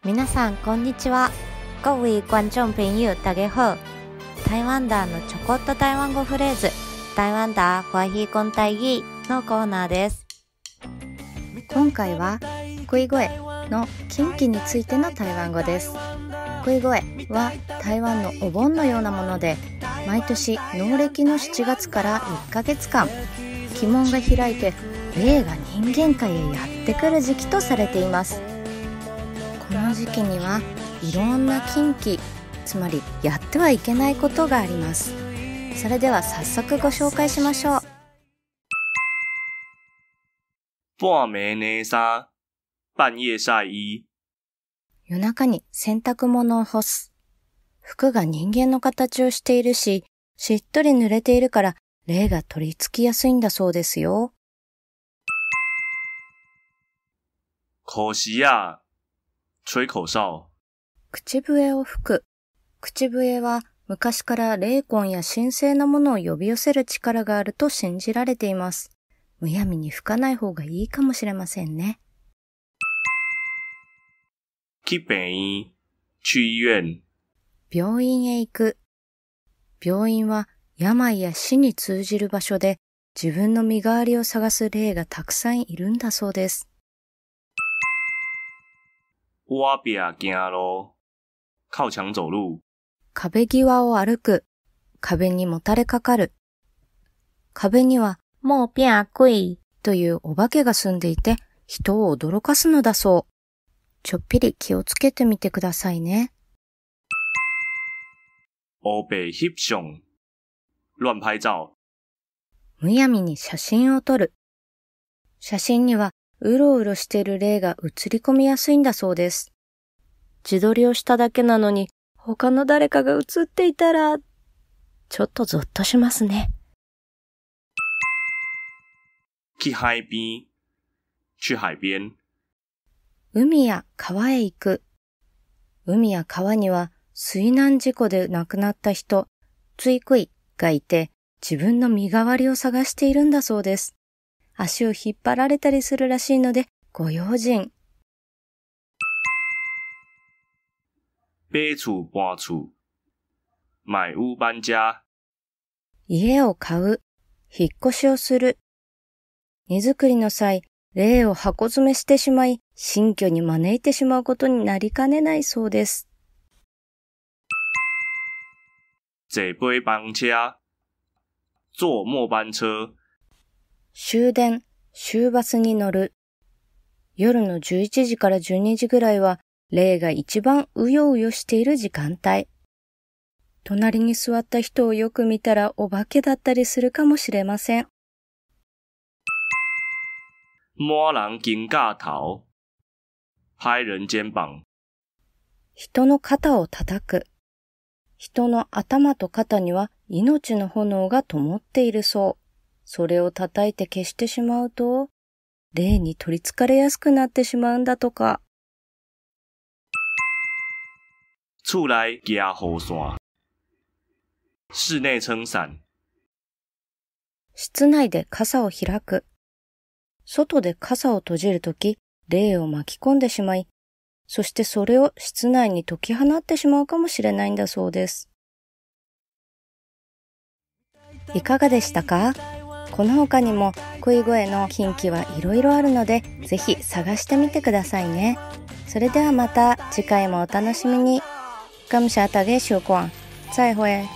皆さんこんにちは。各位观众朋友大家好。台湾ダーのちょこっと台湾語フレーズ、台湾ダー華語講台語のコーナーです。今回は恋声の近畿についての台湾語です。恋声は台湾のお盆のようなもので、毎年農暦の7月から1ヶ月間、鬼門が開いて霊が人間界へやってくる時期とされています。この時期にはいろんな禁忌、つまりやってはいけないことがあります。それでは早速ご紹介しましょう。半暝寝衫、半夜晒衣。夜中に洗濯物を干す。服が人間の形をしているし、しっとり濡れているから霊が取り付きやすいんだそうですよ。口舌啊，吹口哨。口笛を吹く。口笛は昔から霊魂や神聖なものを呼び寄せる力があると信じられています。むやみに吹かない方がいいかもしれませんね。去病院、去医院。病院へ行く。病院は病や死に通じる場所で、自分の身代わりを探す霊がたくさんいるんだそうです。挖壁行路、靠墙走路。壁際を歩く。壁にもたれかかる。壁にはもうぴゃくいというお化けが住んでいて、人を驚かすのだそう。ちょっぴり気をつけてみてくださいね。黑白翕相、乱拍照。むやみに写真を撮る。写真にはうろうろしている霊が映り込みやすいんだそうです。自撮りをしただけなのに他の誰かが映っていたら、ちょっとゾッとしますね。去海边、去海边。海や川へ行く。海や川には水難事故で亡くなった人、水鬼がいて、自分の身代わりを探しているんだそうです。足を引っ張られたりするらしいので、ご用心。買厝搬厝、買屋搬家。家を買う、引っ越しをする。荷造りの際、霊を箱詰めしてしまい、新居に招いてしまうことになりかねないそうです。坐尾班車、坐末班車。終電、終バスに乗る。夜の11時から12時ぐらいは、霊が一番うようよしている時間帯。隣に座った人をよく見たらお化けだったりするかもしれません。摸人肩胛頭、拍人肩膀。人の肩を叩く。人の頭と肩には命の炎が灯っているそう。それを叩いて消してしまうと、霊に取り憑かれやすくなってしまうんだとか。厝内架雨伞、室内撑伞。室内で傘を開く。外で傘を閉じるとき、霊を巻き込んでしまい、そしてそれを室内に解き放ってしまうかもしれないんだそうです。いかがでしたか？この他にも恋声の禁忌はいろいろあるので、ぜひ探してみてくださいね。それではまた次回もお楽しみに。感謝大家收看。再会。